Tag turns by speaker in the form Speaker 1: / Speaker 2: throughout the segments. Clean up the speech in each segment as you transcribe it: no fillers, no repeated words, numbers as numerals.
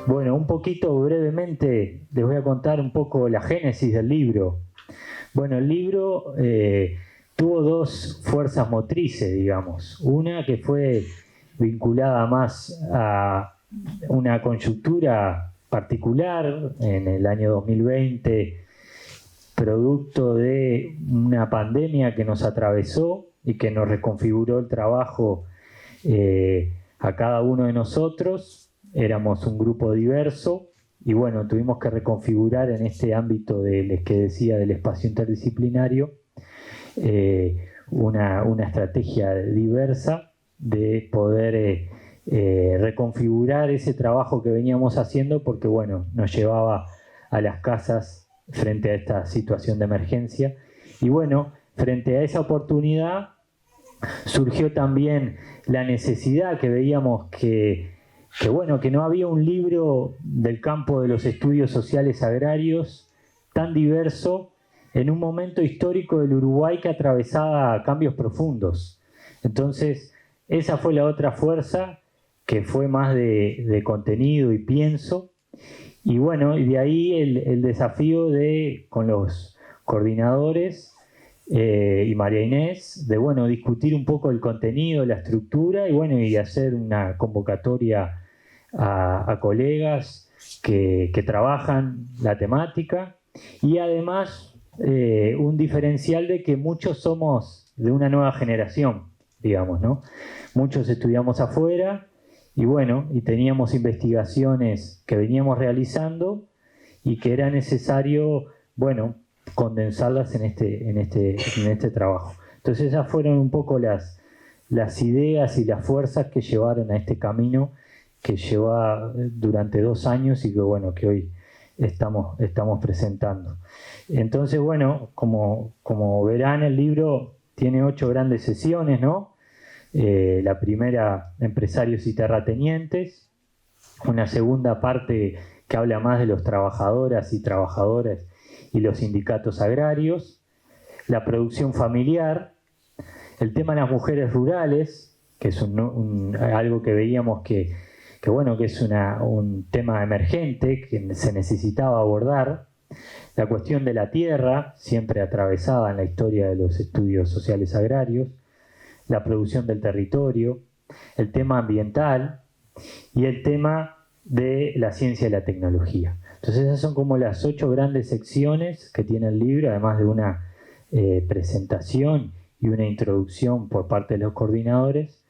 Speaker 1: Bueno, un poquito brevemente les voy a contar un poco la génesis del libro. Bueno, el libro tuvo dos fuerzas motrices, digamos. Una que fue vinculada más a una coyuntura particular en el año 2020, producto de una pandemia que nos atravesó y que nos reconfiguró el trabajo a cada uno de nosotros. Éramos un grupo diverso y bueno, tuvimos que reconfigurar en este ámbito del que decía del espacio interdisciplinario una estrategia diversa de poder reconfigurar ese trabajo que veníamos haciendo, porque bueno, nos llevaba a las casas frente a esta situación de emergencia. Y bueno, frente a esa oportunidad surgió también la necesidad que veíamos que no había un libro del campo de los estudios sociales agrarios tan diverso en un momento histórico del Uruguay que atravesaba cambios profundos. Entonces, esa fue la otra fuerza, que fue más de contenido y pienso. Y bueno, y de ahí el desafío con los coordinadores y María Inés, de bueno, discutir un poco el contenido, la estructura, y bueno, y hacer una convocatoria a colegas que trabajan la temática, y además un diferencial de que muchos somos de una nueva generación, digamos, ¿no? Muchos estudiamos afuera, y bueno, y teníamos investigaciones que veníamos realizando y que era necesario, bueno, condensarlas en este trabajo. Entonces esas fueron un poco las ideas y las fuerzas que llevaron a este camino que lleva durante 2 años y que bueno, que hoy estamos presentando. Entonces, bueno, como verán, el libro tiene 8 grandes sesiones, ¿no? La primera, empresarios y terratenientes, una segunda parte que habla más de los trabajadoras y trabajadores y los sindicatos agrarios, la producción familiar, el tema de las mujeres rurales, que es algo que veíamos que es un tema emergente que se necesitaba abordar, la cuestión de la tierra, siempre atravesada en la historia de los estudios sociales agrarios, la producción del territorio, el tema ambiental y el tema de la ciencia y la tecnología. Entonces esas son como las 8 grandes secciones que tiene el libro, además de una presentación y una introducción por parte de los coordinadores.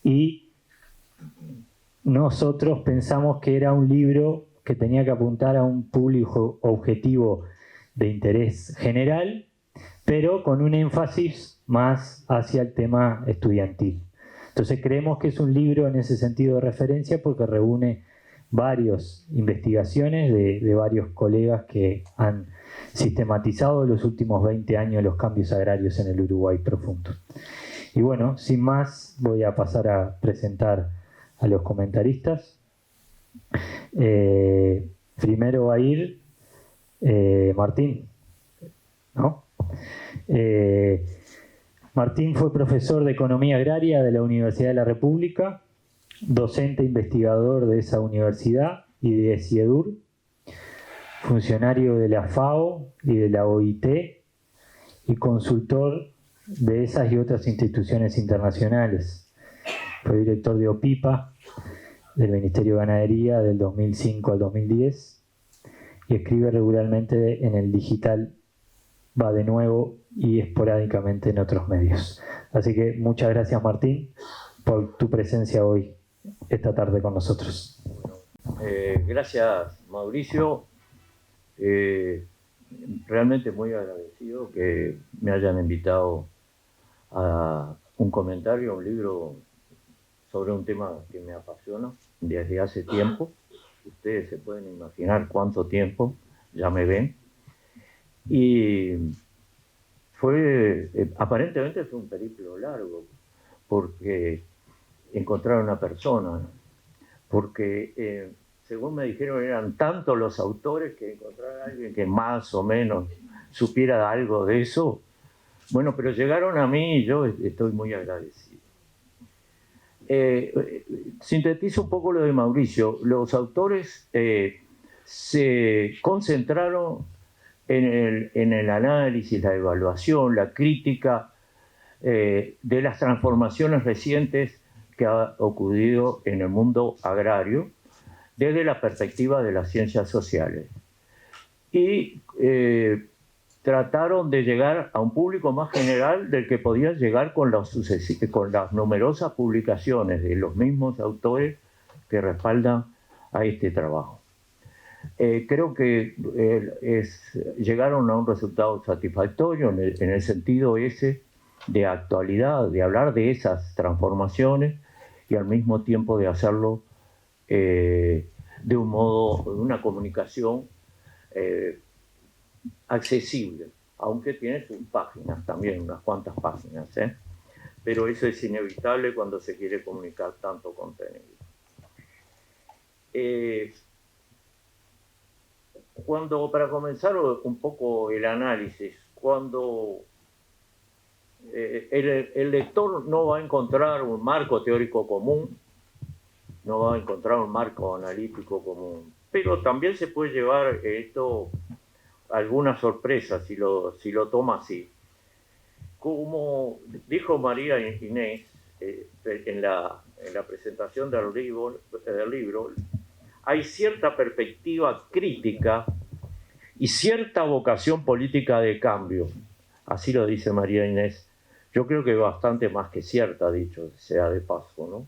Speaker 1: Y nosotros pensamos que era un libro que tenía que apuntar a un público objetivo de interés general, pero con un énfasis más hacia el tema estudiantil. Entonces creemos que es un libro en ese sentido de referencia porque reúne varias investigaciones de varios colegas que han sistematizado en los últimos 20 años los cambios agrarios en el Uruguay profundo. Y bueno, sin más, voy a pasar a presentar a los comentaristas. Primero va a ir Martín, ¿no? Martín fue profesor de Economía Agraria de la Universidad de la República, docente investigador de esa universidad y de CIEDUR, funcionario de la FAO y de la OIT y consultor de esas y otras instituciones internacionales. Fue director de OPIPA, del Ministerio de Ganadería del 2005 al 2010 y escribe regularmente en el digital Va de Nuevo y esporádicamente en otros medios. Así que muchas gracias, Martín, por tu presencia hoy, esta tarde con nosotros.
Speaker 2: Gracias, Mauricio. Realmente muy agradecido que me hayan invitado a un comentario, a un libro sobre un tema que me apasiona desde hace tiempo. Ustedes se pueden imaginar cuánto tiempo, ya me ven. Y aparentemente fue un periplo largo, porque encontrar a una persona, porque según me dijeron eran tantos los autores que encontrar a alguien que más o menos supiera algo de eso, bueno, pero llegaron a mí y yo estoy muy agradecido. sintetizo un poco lo de Mauricio. Los autores se concentraron en el análisis, la evaluación, la crítica de las transformaciones recientes que ha ocurrido en el mundo agrario desde la perspectiva de las ciencias sociales. Y trataron de llegar a un público más general del que podían llegar con las numerosas publicaciones de los mismos autores que respaldan a este trabajo. Creo que llegaron a un resultado satisfactorio en el sentido ese de actualidad, de hablar de esas transformaciones y al mismo tiempo de hacerlo de un modo, de una comunicación accesible, aunque tiene sus páginas también, unas cuantas páginas, pero eso es inevitable cuando se quiere comunicar tanto contenido. Para comenzar un poco el análisis, cuando el lector no va a encontrar un marco teórico común, no va a encontrar un marco analítico común, pero también se puede llevar esto algunas sorpresas si lo toma así. Como dijo María Inés en la presentación del libro, hay cierta perspectiva crítica y cierta vocación política de cambio. Así lo dice María Inés. Yo creo que bastante más que cierta, dicho sea de paso, ¿no?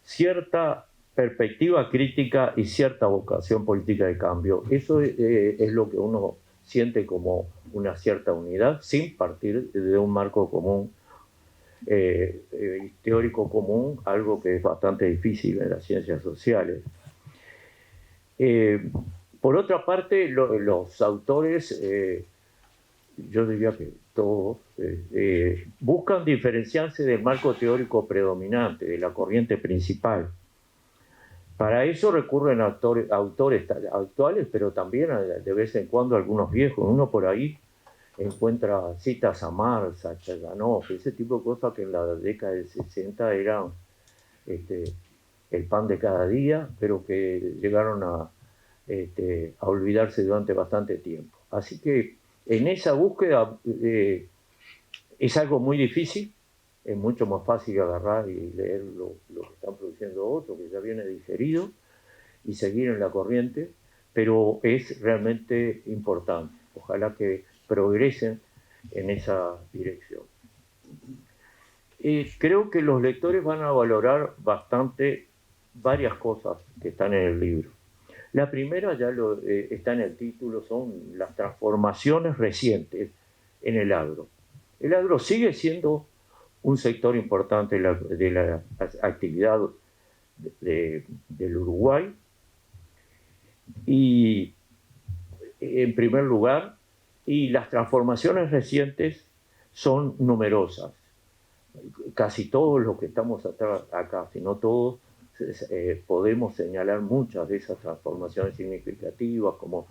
Speaker 2: Cierta perspectiva crítica y cierta vocación política de cambio. Eso es lo que uno siente como una cierta unidad, sin partir de un marco común, teórico común, algo que es bastante difícil en las ciencias sociales. Por otra parte, los autores, yo diría que todos, buscan diferenciarse del marco teórico predominante, de la corriente principal. Para eso recurren a autores actuales, pero también de vez en cuando algunos viejos. Uno por ahí encuentra citas a Marx, a Chaganov, ese tipo de cosas que en la década del 60 eran el pan de cada día, pero que llegaron a olvidarse durante bastante tiempo. Así que en esa búsqueda es algo muy difícil. Es mucho más fácil agarrar y leer lo que están produciendo otros, que ya viene digerido, y seguir en la corriente, pero es realmente importante. Ojalá que progresen en esa dirección. Creo que los lectores van a valorar bastante varias cosas que están en el libro. La primera, ya está en el título, son las transformaciones recientes en el agro. El agro sigue siendo un sector importante de la actividad del Uruguay, y en primer lugar, y las transformaciones recientes son numerosas. Casi todos los que estamos acá, si no todos, podemos señalar muchas de esas transformaciones significativas, como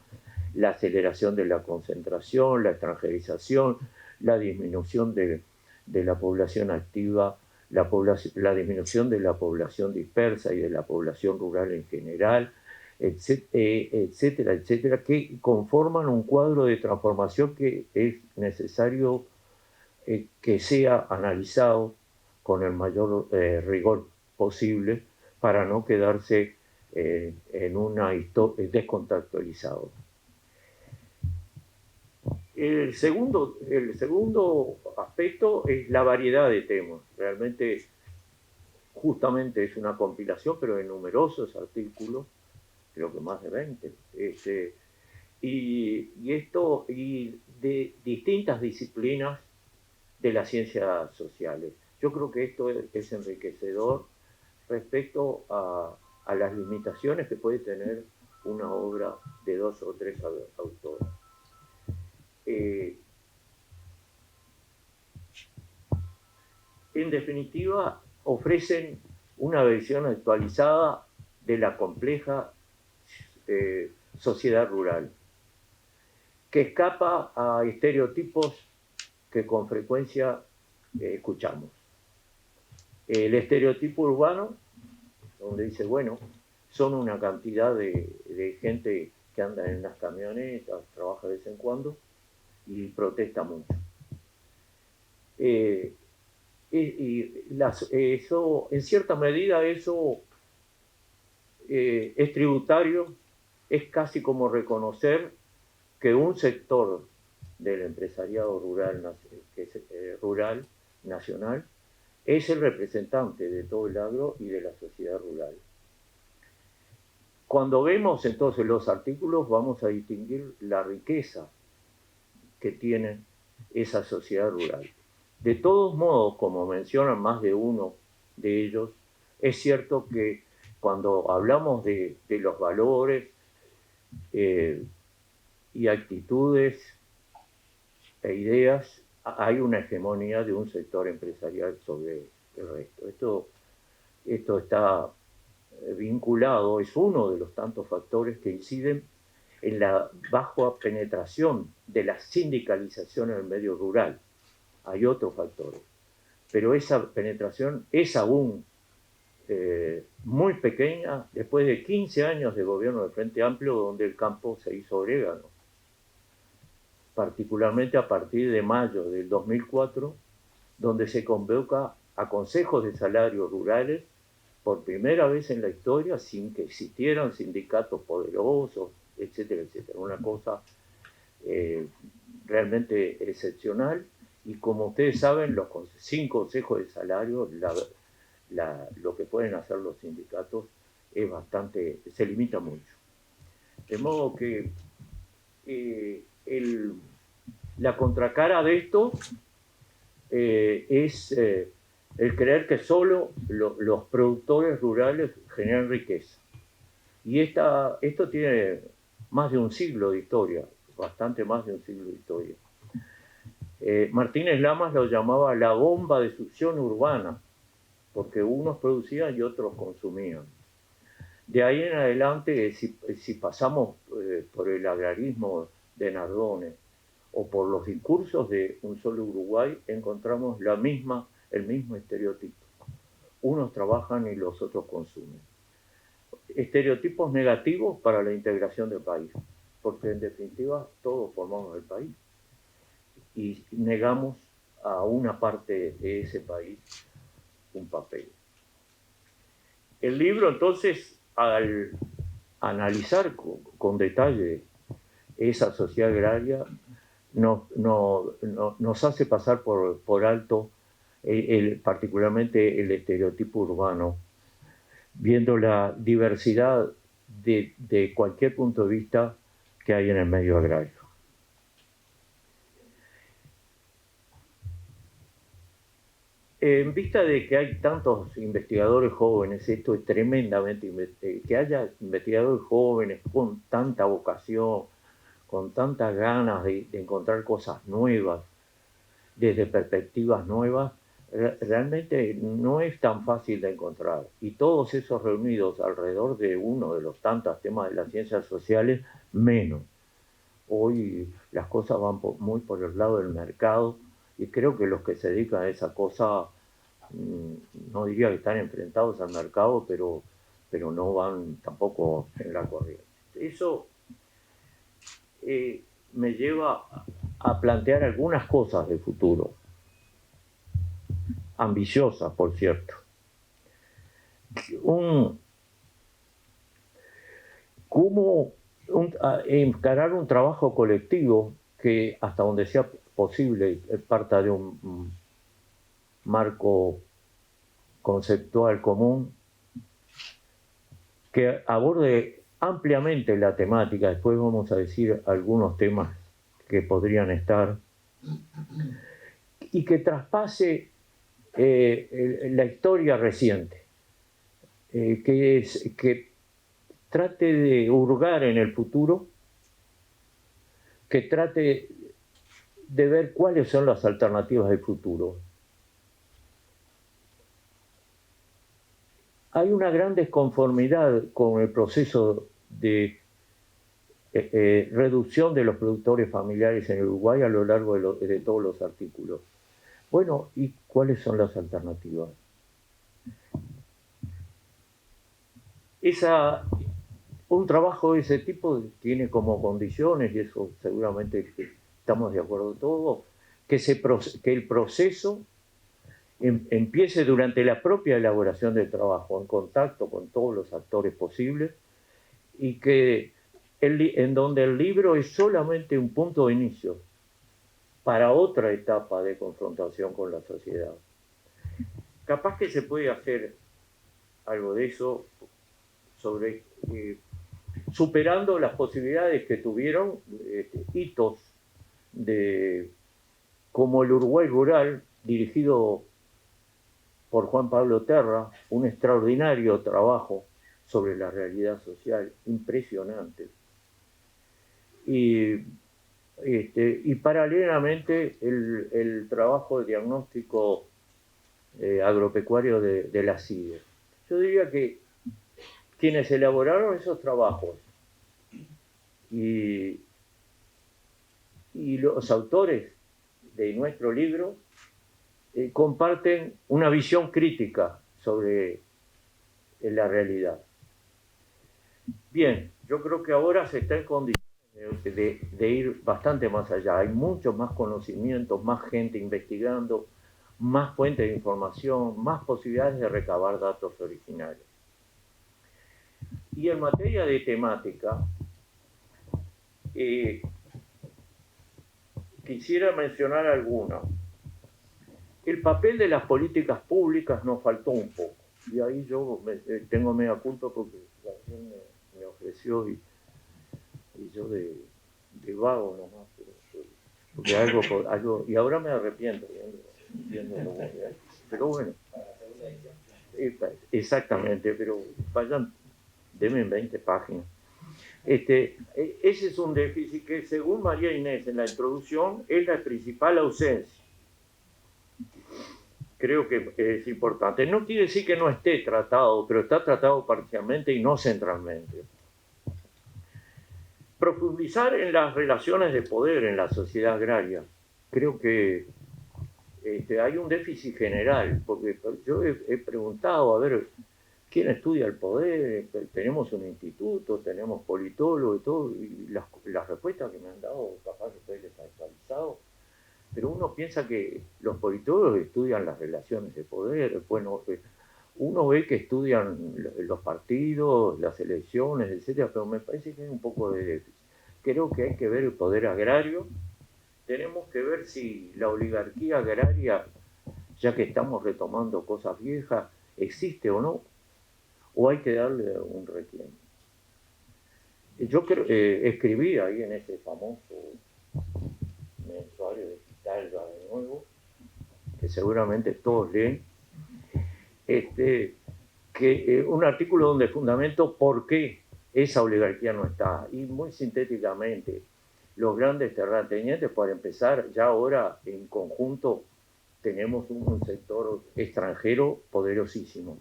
Speaker 2: la aceleración de la concentración, la extranjerización, la disminución de la población activa, la disminución de la población dispersa y de la población rural en general, etcétera, etcétera, que conforman un cuadro de transformación que es necesario que sea analizado con el mayor rigor posible para no quedarse en una historia descontextualizado. El segundo aspecto es la variedad de temas. Realmente, justamente es una compilación, pero de numerosos artículos, creo que más de 20, y de distintas disciplinas de las ciencias sociales. Yo creo que esto es enriquecedor respecto a las limitaciones que puede tener una obra de 2 o 3 autores. En definitiva, ofrecen una versión actualizada de la compleja sociedad rural, que escapa a estereotipos que con frecuencia escuchamos. El estereotipo urbano, donde dice, bueno, son una cantidad de gente que anda en las camionetas, trabaja de vez en cuando y protesta mucho. Eso, en cierta medida, eso es tributario, es casi como reconocer que un sector del empresariado rural, que es, rural nacional, es el representante de todo el agro y de la sociedad rural. Cuando vemos entonces los artículos, vamos a distinguir la riqueza que tiene esa sociedad rural. De todos modos, como mencionan más de uno de ellos, es cierto que cuando hablamos de los valores y actitudes e ideas, hay una hegemonía de un sector empresarial sobre el resto. Esto está vinculado, es uno de los tantos factores que inciden en la baja penetración de la sindicalización en el medio rural. Hay otros factores, pero esa penetración es aún muy pequeña después de 15 años de gobierno del Frente Amplio, donde el campo se hizo orégano, particularmente a partir de mayo del 2004, donde se convoca a consejos de salarios rurales por primera vez en la historia, sin que existieran sindicatos poderosos, etcétera, etcétera. Una cosa realmente excepcional. Y como ustedes saben, sin consejos de salario, lo que pueden hacer los sindicatos es se limita mucho. De modo que la contracara de esto es el creer que solo los productores rurales generan riqueza. Y esto tiene más de un siglo de historia, bastante más de un siglo de historia. Martínez Lamas lo llamaba la bomba de succión urbana, porque unos producían y otros consumían. De ahí en adelante, si pasamos por el agrarismo de Nardone o por los discursos de Un Solo Uruguay, encontramos el mismo estereotipo. Unos trabajan y los otros consumen. Estereotipos negativos para la integración del país, porque en definitiva todos formamos el país y negamos a una parte de ese país un papel. El libro, entonces, al analizar con detalle esa sociedad agraria, nos hace pasar por alto particularmente el estereotipo urbano, viendo la diversidad de cualquier punto de vista que hay en el medio agrario. En vista de que hay tantos investigadores jóvenes, esto es tremendamente, que haya investigadores jóvenes con tanta vocación, con tantas ganas de encontrar cosas nuevas, desde perspectivas nuevas, realmente no es tan fácil de encontrar. Y todos esos reunidos alrededor de uno de los tantos temas de las ciencias sociales, menos. Hoy las cosas van muy por el lado del mercado, y creo que los que se dedican a esa cosa, no diría que están enfrentados al mercado, pero no van tampoco en la corriente. Eso me lleva a plantear algunas cosas de futuro, ambiciosas, por cierto. ¿Cómo encarar un trabajo colectivo que, hasta donde sea posible, parta de un marco conceptual común, que aborde ampliamente la temática? Después vamos a decir algunos temas que podrían estar, y que traspase la historia reciente, que trate de hurgar en el futuro, que trate de ver cuáles son las alternativas del futuro. Hay una gran desconformidad con el proceso de reducción de los productores familiares en Uruguay a lo largo de todos los artículos. Bueno, ¿y cuáles son las alternativas? Un trabajo de ese tipo tiene como condiciones, y eso seguramente estamos de acuerdo todos, que el proceso empiece durante la propia elaboración del trabajo, en contacto con todos los actores posibles, y que en donde el libro es solamente un punto de inicio para otra etapa de confrontación con la sociedad. Capaz que se puede hacer algo de eso sobre superando las posibilidades que tuvieron hitos como el Uruguay Rural, dirigido por Juan Pablo Terra, un extraordinario trabajo sobre la realidad social, impresionante. Y paralelamente el trabajo de diagnóstico agropecuario de la CIDE. Yo diría que quienes elaboraron esos trabajos y los autores de nuestro libro comparten una visión crítica sobre la realidad. Bien, yo creo que ahora se está en condiciones de ir bastante más allá. Hay muchos más conocimientos, más gente investigando, más fuentes de información, más posibilidades de recabar datos originales. Y en materia de temática, quisiera mencionar algunas. El papel de las políticas públicas nos faltó un poco. Y ahí yo tengo media culpa porque Gabriel me ofreció y yo de vago nomás. Porque algo, y ahora me arrepiento viéndolo, pero bueno. Exactamente, pero vayan, denme 20 páginas. Ese es un déficit que, según María Inés en la introducción, es la principal ausencia. Creo que es importante. No quiere decir que no esté tratado, pero está tratado parcialmente y no centralmente. Profundizar en las relaciones de poder en la sociedad agraria. Creo que hay un déficit general, porque yo he preguntado, a ver, ¿quién estudia el poder? Tenemos un instituto, tenemos politólogos y todo, y las respuestas que me han dado, capaz que estoy desactualizado, pero uno piensa que los politólogos estudian las relaciones de poder, bueno, uno ve que estudian los partidos, las elecciones, etcétera, pero me parece que hay un poco de déficit. Creo que hay que ver el poder agrario, tenemos que ver si la oligarquía agraria, ya que estamos retomando cosas viejas, existe o no, o hay que darle un requiem. Yo escribí ahí en ese famoso mensuario digital ya de nuevo, que seguramente todos leen, un artículo donde fundamento por qué esa oligarquía no está. Y muy sintéticamente, los grandes terratenientes, para empezar, ya ahora en conjunto tenemos un sector extranjero poderosísimo,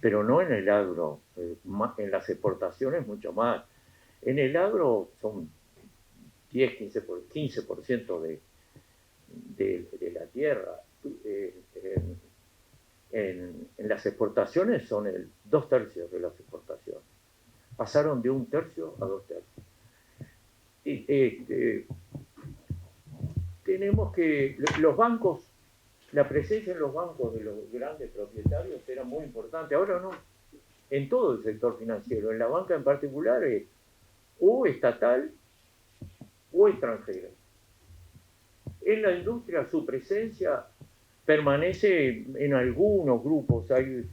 Speaker 2: pero no en el agro, en las exportaciones mucho más. En el agro son 15% de la tierra. En las exportaciones son el 2/3 de las exportaciones. Pasaron de 1/3 a 2/3. Tenemos que los bancos, la presencia en los bancos de los grandes propietarios era muy importante. Ahora no, en todo el sector financiero, en la banca en particular, es o estatal o extranjera. En la industria su presencia permanece en algunos grupos. Hay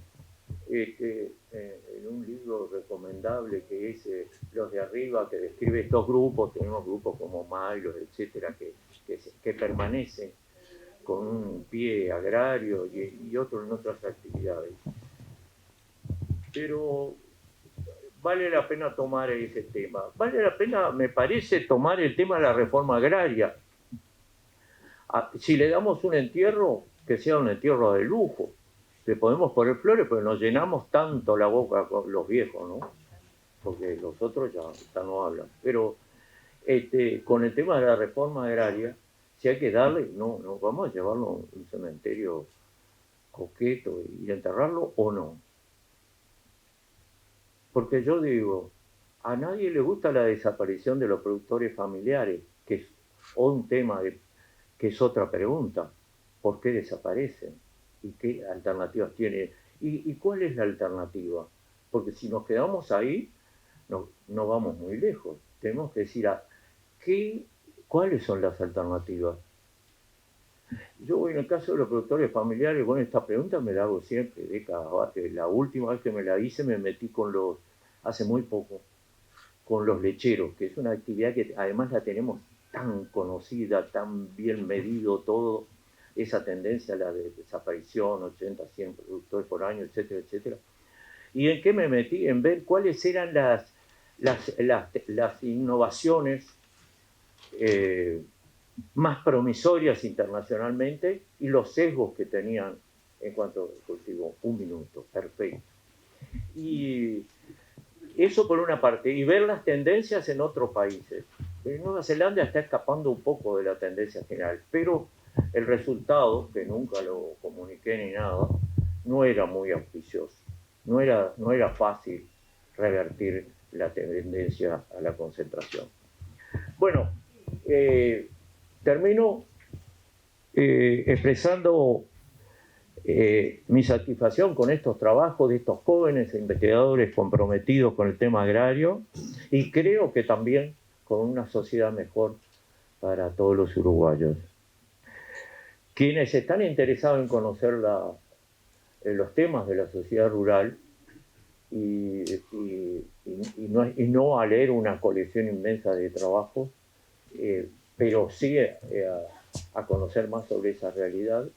Speaker 2: en un libro recomendable que es Los de Arriba, que describe estos grupos, tenemos grupos como Mailos, etcétera, que permanecen con un pie agrario y otro en otras actividades. Pero vale la pena tomar ese tema. Vale la pena, me parece, tomar el tema de la reforma agraria. Si le damos un entierro, que sea un entierro de lujo. Le podemos poner flores, pero nos llenamos tanto la boca con los viejos, ¿no? Porque los otros ya no hablan. Pero con el tema de la reforma agraria, si hay que darle, no vamos a llevarlo a un cementerio coqueto ir a enterrarlo o no. Porque yo digo, a nadie le gusta la desaparición de los productores familiares, que es un tema que es otra pregunta. ¿Por qué desaparecen? ¿Y qué alternativas tienen? ¿Y cuál es la alternativa? Porque si nos quedamos ahí, no vamos muy lejos. Tenemos que decir, ¿cuáles son las alternativas? Yo, en el caso de los productores familiares, bueno, esta pregunta me la hago siempre, décadas. La última vez que me la hice me metí hace muy poco, con los lecheros, que es una actividad que además la tenemos tan conocida, tan bien medido todo, esa tendencia a la desaparición, 80, 100 productores por año, etcétera, etcétera. ¿Y en qué me metí? En ver cuáles eran las innovaciones más promisorias internacionalmente y los sesgos que tenían en cuanto al cultivo. Un minuto, perfecto. Y eso por una parte, y ver las tendencias en otros países. Nueva Zelanda está escapando un poco de la tendencia general, pero el resultado, que nunca lo comuniqué ni nada, no era muy auspicioso. No era fácil revertir la tendencia a la concentración. Bueno, termino expresando mi satisfacción con estos trabajos de estos jóvenes investigadores comprometidos con el tema agrario y creo que también con una sociedad mejor para todos los uruguayos. Quienes están interesados en conocer los temas de la sociedad rural y no a leer una colección inmensa de trabajos, pero sí a conocer más sobre esa realidad,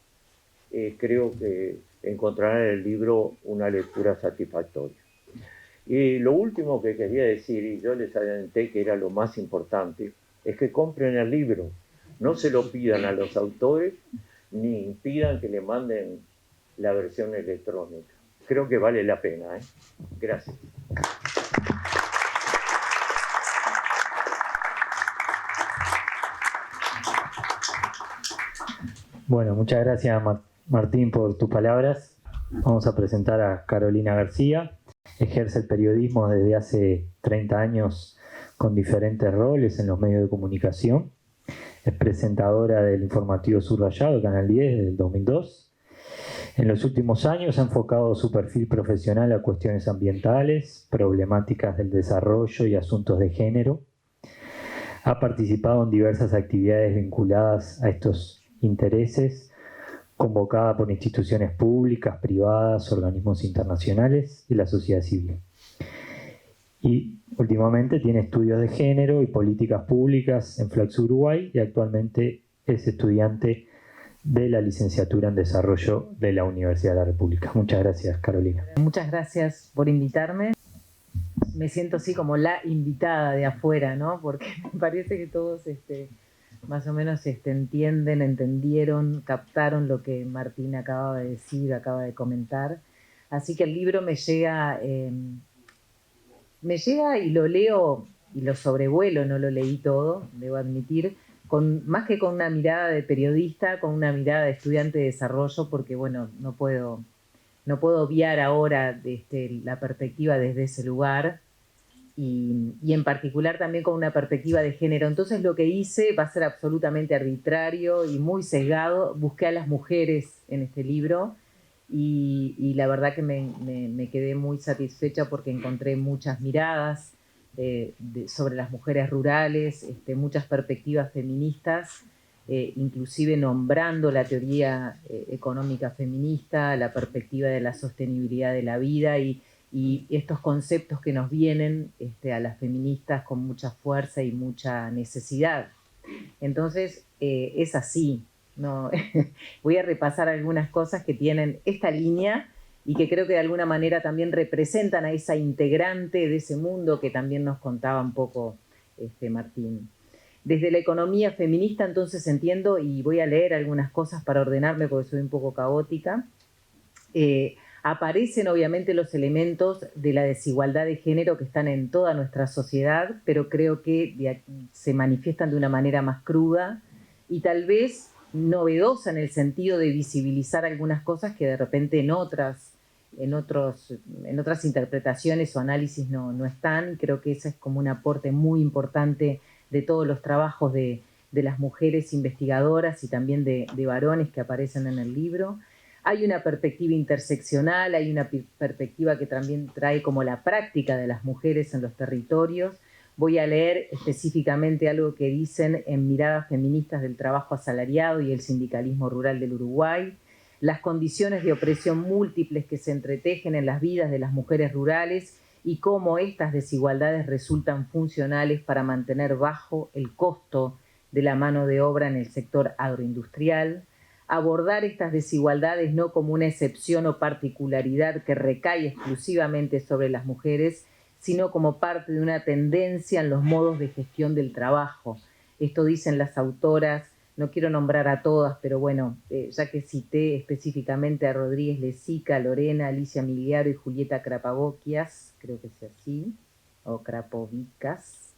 Speaker 2: creo que encontrarán en el libro una lectura satisfactoria. Y lo último que quería decir, y yo les adelanté que era lo más importante, es que compren el libro. No se lo pidan a los autores, ni impidan que le manden la versión electrónica. Creo que vale la pena, ¿eh? Gracias.
Speaker 1: Bueno, muchas gracias Martín por tus palabras. Vamos a presentar a Carolina García. Ejerce el periodismo desde hace 30 años con diferentes roles en los medios de comunicación. Es presentadora del informativo Subrayado, Canal 10, desde el 2002. En los últimos años ha enfocado su perfil profesional a cuestiones ambientales, problemáticas del desarrollo y asuntos de género. Ha participado en diversas actividades vinculadas a estos intereses, convocada por instituciones públicas, privadas, organismos internacionales y la sociedad civil. Y últimamente tiene estudios de género y políticas públicas en Flaxo Uruguay y actualmente es estudiante de la licenciatura en Desarrollo de la Universidad de la República. Muchas gracias, Carolina.
Speaker 3: Muchas gracias por invitarme. Me siento así como la invitada de afuera, ¿no? Porque me parece que todos más o menos entendieron, captaron lo que Martín acaba de decir, acaba de comentar. Así que el libro me llega y lo leo y lo sobrevuelo, no lo leí todo, debo admitir, más que con una mirada de periodista, con una mirada de estudiante de desarrollo, porque bueno, no puedo obviar ahora la perspectiva desde ese lugar y en particular también con una perspectiva de género. Entonces lo que hice va a ser absolutamente arbitrario y muy sesgado. Busqué a las mujeres en este libro y la verdad que me quedé muy satisfecha porque encontré muchas miradas sobre las mujeres rurales, muchas perspectivas feministas, inclusive nombrando la teoría económica feminista, la perspectiva de la sostenibilidad de la vida y estos conceptos que nos vienen a las feministas con mucha fuerza y mucha necesidad. Entonces, es así, ¿no? Voy a repasar algunas cosas que tienen esta línea y que creo que de alguna manera también representan a esa integrante de ese mundo que también nos contaba un poco Martín. Desde la economía feminista, entonces entiendo, y voy a leer algunas cosas para ordenarme porque soy un poco caótica, aparecen obviamente los elementos de la desigualdad de género que están en toda nuestra sociedad, pero creo que se manifiestan de una manera más cruda y tal vez novedosa en el sentido de visibilizar algunas cosas que de repente en otras interpretaciones o análisis no están. Creo que ese es como un aporte muy importante de todos los trabajos de las mujeres investigadoras y también de varones que aparecen en el libro. Hay una perspectiva interseccional, hay una perspectiva que también trae como la práctica de las mujeres en los territorios. Voy a leer específicamente algo que dicen en Miradas Feministas del Trabajo Asalariado y el Sindicalismo Rural del Uruguay. Las condiciones de opresión múltiples que se entretejen en las vidas de las mujeres rurales y cómo estas desigualdades resultan funcionales para mantener bajo el costo de la mano de obra en el sector agroindustrial. Abordar estas desigualdades no como una excepción o particularidad que recae exclusivamente sobre las mujeres, sino como parte de una tendencia en los modos de gestión del trabajo. Esto dicen las autoras, no quiero nombrar a todas, pero bueno, ya que cité específicamente a Rodríguez Lezica, Lorena, Alicia Miliaro y Julieta Krapagokias, creo que es así, o Krapovicas.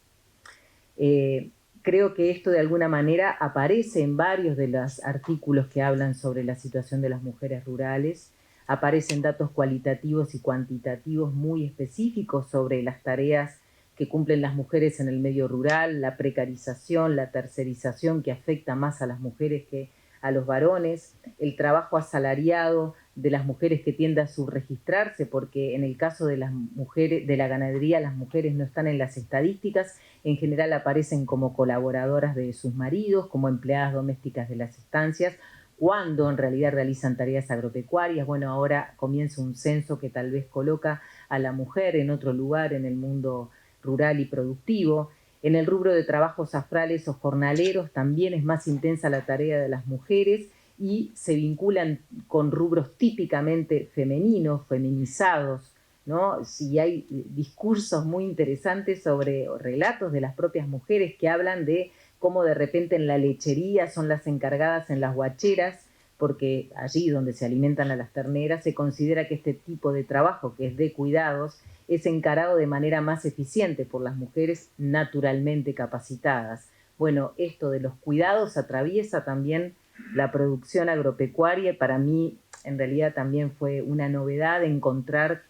Speaker 3: Creo que esto de alguna manera aparece en varios de los artículos que hablan sobre la situación de las mujeres rurales. Aparecen datos cualitativos y cuantitativos muy específicos sobre las tareas que cumplen las mujeres en el medio rural, la precarización, la tercerización que afecta más a las mujeres que a los varones, el trabajo asalariado de las mujeres que tiende a subregistrarse, porque en el caso de las mujeres, de la ganadería, las mujeres no están en las estadísticas, en general aparecen como colaboradoras de sus maridos, como empleadas domésticas de las estancias, cuando en realidad realizan tareas agropecuarias. Bueno, ahora comienza un censo que tal vez coloca a la mujer en otro lugar en el mundo rural y productivo. En el rubro de trabajos afrales o jornaleros también es más intensa la tarea de las mujeres y se vinculan con rubros típicamente femeninos, feminizados, ¿no? Sí, hay discursos muy interesantes sobre relatos de las propias mujeres que hablan de cómo de repente en la lechería son las encargadas en las huacheras, porque allí donde se alimentan a las terneras se considera que este tipo de trabajo, que es de cuidados, es encarado de manera más eficiente por las mujeres naturalmente capacitadas. Bueno, esto de los cuidados atraviesa también la producción agropecuaria y para mí en realidad también fue una novedad encontrarme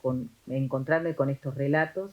Speaker 3: con estos relatos.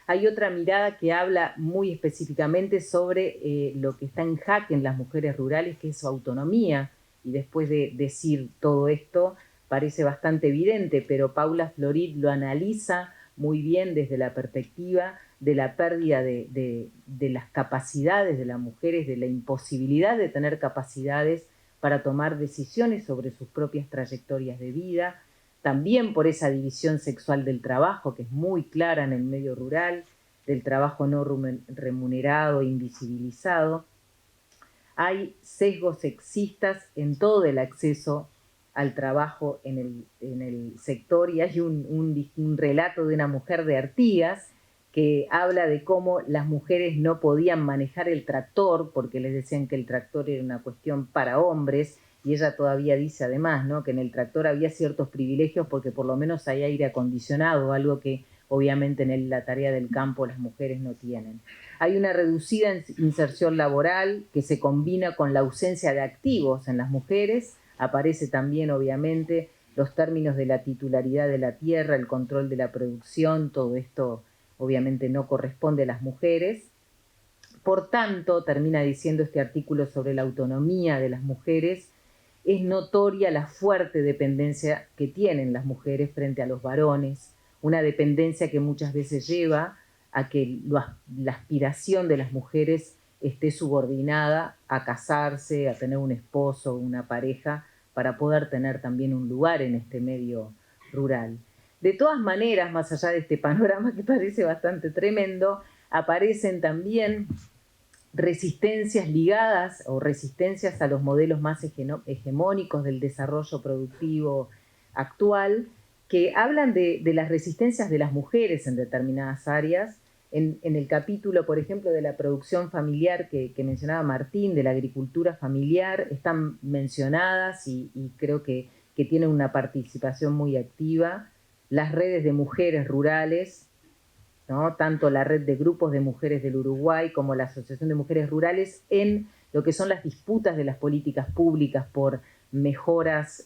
Speaker 3: Hay otra mirada que habla muy específicamente sobre lo que está en jaque en las mujeres rurales, que es su autonomía. Y después de decir todo esto, parece bastante evidente, pero Paula Florit lo analiza muy bien desde la perspectiva de la pérdida de las capacidades de las mujeres, de la imposibilidad de tener capacidades para tomar decisiones sobre sus propias trayectorias de vida, también por esa división sexual del trabajo, que es muy clara en el medio rural, del trabajo no remunerado e invisibilizado. Hay sesgos sexistas en todo el acceso al trabajo en el sector y hay un relato de una mujer de Artigas que habla de cómo las mujeres no podían manejar el tractor porque les decían que el tractor era una cuestión para hombres y ella todavía dice además, ¿no?, que en el tractor había ciertos privilegios porque por lo menos hay aire acondicionado, algo que obviamente en la tarea del campo las mujeres no tienen. Hay una reducida inserción laboral que se combina con la ausencia de activos en las mujeres. Aparece también, obviamente, los términos de la titularidad de la tierra, el control de la producción, todo esto obviamente no corresponde a las mujeres. Por tanto, termina diciendo este artículo sobre la autonomía de las mujeres, es notoria la fuerte dependencia que tienen las mujeres frente a los varones, una dependencia que muchas veces lleva a que la aspiración de las mujeres esté subordinada a casarse, a tener un esposo, una pareja, para poder tener también un lugar en este medio rural. De todas maneras, más allá de este panorama que parece bastante tremendo, aparecen también resistencias ligadas o resistencias a los modelos más hegemónicos del desarrollo productivo actual, que hablan de las resistencias de las mujeres en determinadas áreas. En el capítulo, por ejemplo, de la producción familiar que mencionaba Martín, de la agricultura familiar, están mencionadas y creo que tienen una participación muy activa las redes de mujeres rurales, ¿no?, tanto la red de grupos de mujeres del Uruguay como la Asociación de Mujeres Rurales en lo que son las disputas de las políticas públicas por mejoras,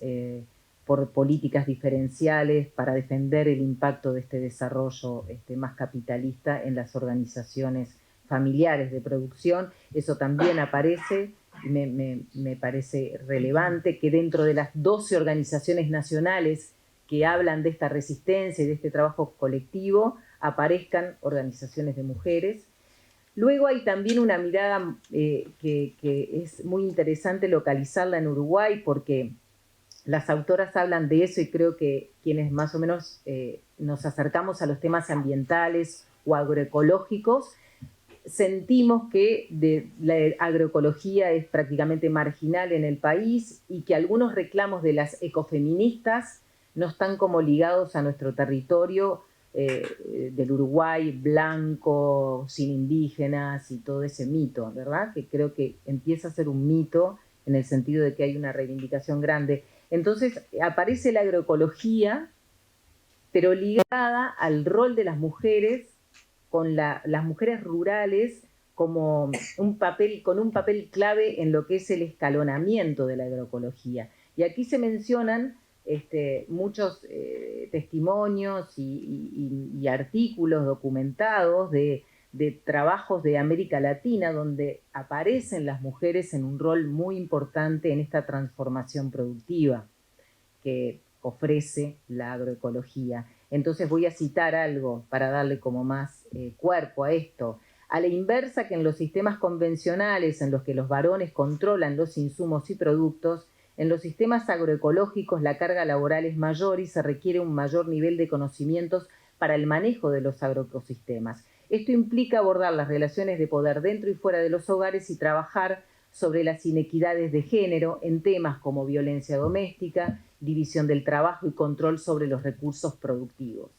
Speaker 3: por políticas diferenciales para defender el impacto de este desarrollo más capitalista en las organizaciones familiares de producción. Eso también aparece y me parece relevante que dentro de las 12 organizaciones nacionales que hablan de esta resistencia y de este trabajo colectivo aparezcan organizaciones de mujeres. Luego hay también una mirada que es muy interesante localizarla en Uruguay, porque las autoras hablan de eso y creo que quienes más o menos nos acercamos a los temas ambientales o agroecológicos, sentimos que la agroecología es prácticamente marginal en el país y que algunos reclamos de las ecofeministas no están como ligados a nuestro territorio del Uruguay blanco, sin indígenas y todo ese mito, ¿verdad? Que creo que empieza a ser un mito en el sentido de que hay una reivindicación grande. Entonces aparece la agroecología, pero ligada al rol de las mujeres, con las mujeres rurales como con un papel clave en lo que es el escalonamiento de la agroecología. Y aquí se mencionan muchos testimonios y artículos documentados de trabajos de América Latina donde aparecen las mujeres en un rol muy importante en esta transformación productiva que ofrece la agroecología. Entonces voy a citar algo para darle como más cuerpo a esto. A la inversa que en los sistemas convencionales en los que los varones controlan los insumos y productos, en los sistemas agroecológicos la carga laboral es mayor y se requiere un mayor nivel de conocimientos para el manejo de los agroecosistemas. Esto implica abordar las relaciones de poder dentro y fuera de los hogares y trabajar sobre las inequidades de género en temas como violencia doméstica, división del trabajo y control sobre los recursos productivos.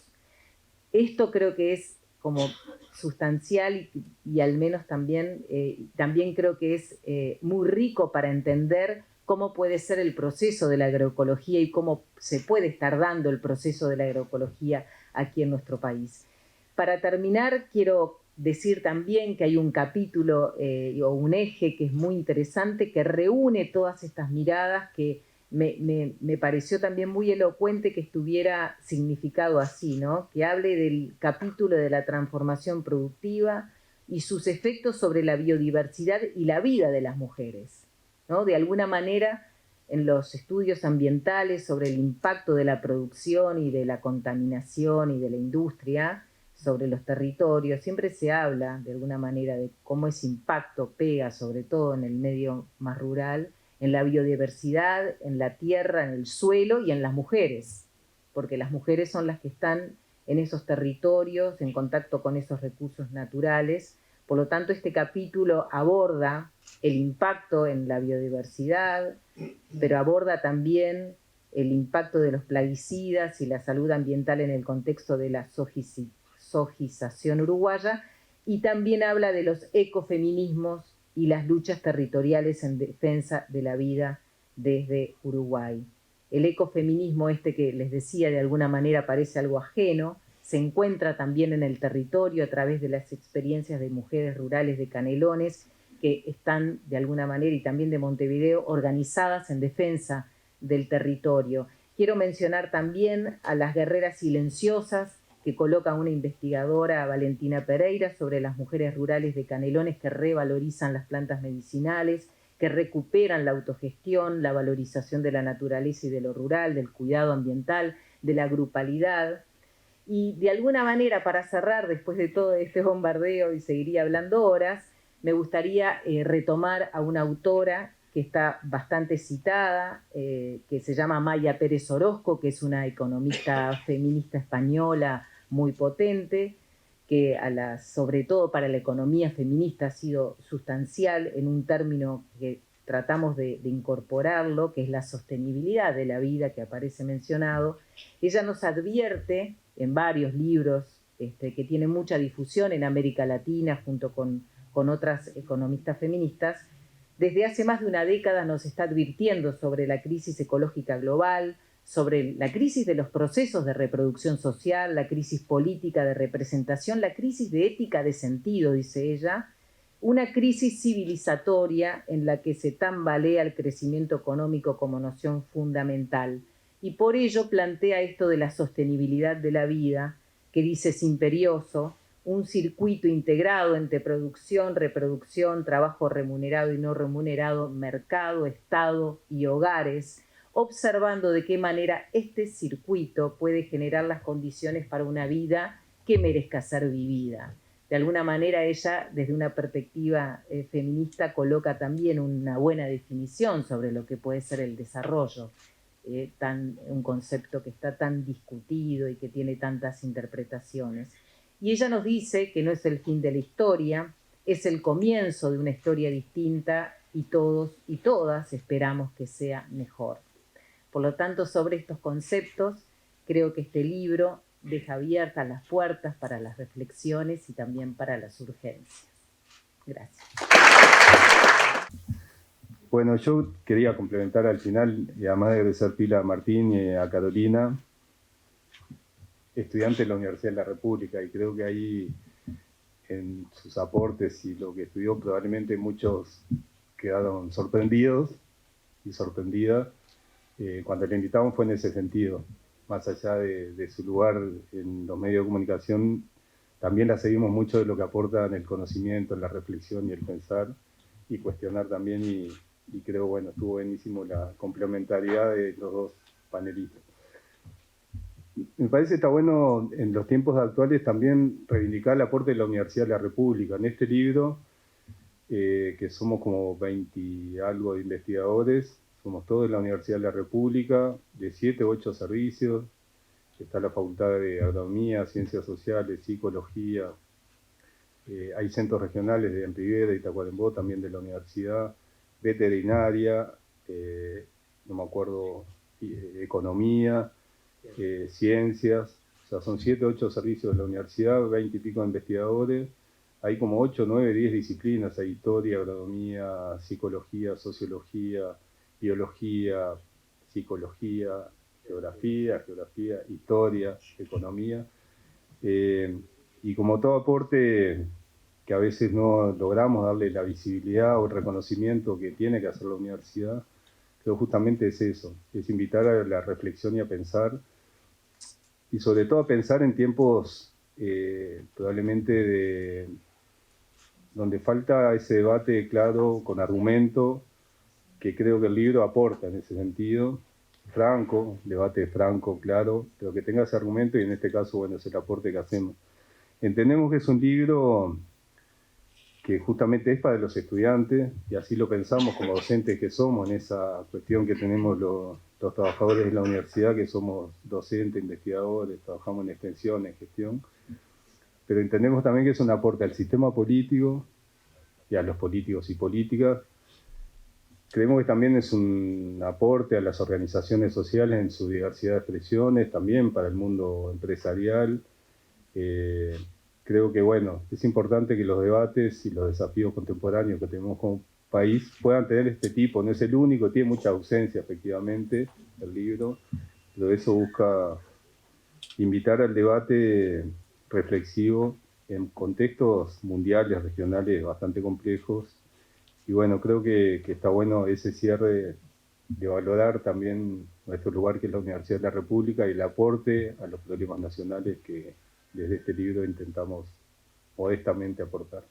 Speaker 3: Esto creo que es como sustancial y al menos también creo que es muy rico para entender cómo puede ser el proceso de la agroecología y cómo se puede estar dando el proceso de la agroecología aquí en nuestro país. Para terminar, quiero decir también que hay un capítulo o un eje que es muy interesante, que reúne todas estas miradas, que me pareció también muy elocuente que estuviera significado así, ¿no? Que hable del capítulo de la transformación productiva y sus efectos sobre la biodiversidad y la vida de las mujeres, ¿no? De alguna manera, en los estudios ambientales sobre el impacto de la producción y de la contaminación y de la industria sobre los territorios, siempre se habla de alguna manera de cómo ese impacto pega, sobre todo en el medio más rural, en la biodiversidad, en la tierra, en el suelo y en las mujeres, porque las mujeres son las que están en esos territorios, en contacto con esos recursos naturales. Por lo tanto, este capítulo aborda el impacto en la biodiversidad, pero aborda también el impacto de los plaguicidas y la salud ambiental en el contexto de la sojización uruguaya, y también habla de los ecofeminismos y las luchas territoriales en defensa de la vida desde Uruguay. El ecofeminismo que les decía de alguna manera parece algo ajeno, se encuentra también en el territorio a través de las experiencias de mujeres rurales de Canelones que están de alguna manera, y también de Montevideo, organizadas en defensa del territorio. Quiero mencionar también a las guerreras silenciosas que coloca una investigadora, Valentina Pereira, sobre las mujeres rurales de Canelones que revalorizan las plantas medicinales, que recuperan la autogestión, la valorización de la naturaleza y de lo rural, del cuidado ambiental, de la grupalidad. Y de alguna manera, para cerrar, después de todo este bombardeo, y seguiría hablando horas, me gustaría retomar a una autora que está bastante citada, que se llama Maya Pérez Orozco, que es una economista feminista española muy potente, que sobre todo para la economía feminista ha sido sustancial en un término que tratamos de incorporarlo, que es la sostenibilidad de la vida, que aparece mencionado. Ella nos advierte en varios libros que tienen mucha difusión en América Latina, junto con otras economistas feministas. Desde hace más de una década nos está advirtiendo sobre la crisis ecológica global, sobre la crisis de los procesos de reproducción social, la crisis política de representación, la crisis de ética de sentido, dice ella, una crisis civilizatoria en la que se tambalea el crecimiento económico como noción fundamental. Y por ello plantea esto de la sostenibilidad de la vida, que dice es imperioso, un circuito integrado entre producción, reproducción, trabajo remunerado y no remunerado, mercado, Estado y hogares, observando de qué manera este circuito puede generar las condiciones para una vida que merezca ser vivida. De alguna manera ella, desde una perspectiva feminista, coloca también una buena definición sobre lo que puede ser el desarrollo, un concepto que está tan discutido y que tiene tantas interpretaciones. Y ella nos dice que no es el fin de la historia, es el comienzo de una historia distinta y todos y todas esperamos que sea mejor. Por lo tanto, sobre estos conceptos, creo que este libro deja abiertas las puertas para las reflexiones y también para las urgencias. Gracias.
Speaker 4: Bueno, yo quería complementar al final, y además de agradecer pila a Martín y a Carolina, estudiante de la Universidad de la República, y creo que ahí en sus aportes y lo que estudió probablemente muchos quedaron sorprendidos y sorprendidas. Cuando le invitamos fue en ese sentido, más allá de su lugar en los medios de comunicación, también la seguimos mucho de lo que aporta en el conocimiento, en la reflexión y el pensar y cuestionar también, y creo, bueno, estuvo buenísimo la complementariedad de los dos panelistas. Me parece que está bueno en los tiempos actuales también reivindicar el aporte de la Universidad de la República. En este libro, que somos como 20 y algo de investigadores, somos todos de la Universidad de la República, de 7 u 8 servicios. Está la Facultad de Agronomía, Ciencias Sociales, Psicología. Hay centros regionales de Rivera y Tacuarembó, también de la universidad. Veterinaria, no me acuerdo, Economía, Ciencias. O sea, son 7 u 8 servicios de la universidad, 20 y pico de investigadores. Hay como 8, 9, 10 disciplinas. Hay historia, agronomía, psicología, sociología, biología, psicología, geografía, historia, economía. Y como todo aporte que a veces no logramos darle la visibilidad o el reconocimiento que tiene que hacer la universidad, creo justamente es eso, es invitar a la reflexión y a pensar, y sobre todo a pensar en tiempos probablemente donde falta ese debate claro, con argumento, que creo que el libro aporta en ese sentido, franco, debate franco, claro, pero que tenga ese argumento, y en este caso, bueno, es el aporte que hacemos. Entendemos que es un libro que justamente es para los estudiantes, y así lo pensamos como docentes que somos, en esa cuestión que tenemos los trabajadores de la universidad, que somos docentes, investigadores, trabajamos en extensión, en gestión, pero entendemos también que es un aporte al sistema político y a los políticos y políticas. Creemos que también es un aporte a las organizaciones sociales en su diversidad de expresiones, también para el mundo empresarial. Creo que, bueno, es importante que los debates y los desafíos contemporáneos que tenemos como país puedan tener este tipo. No es el único, tiene mucha ausencia, efectivamente, el libro, pero eso busca invitar al debate reflexivo en contextos mundiales, regionales bastante complejos. Y bueno, creo que está bueno ese cierre de valorar también nuestro lugar, que es la Universidad de la República, y el aporte a los problemas nacionales que desde este libro intentamos modestamente aportar.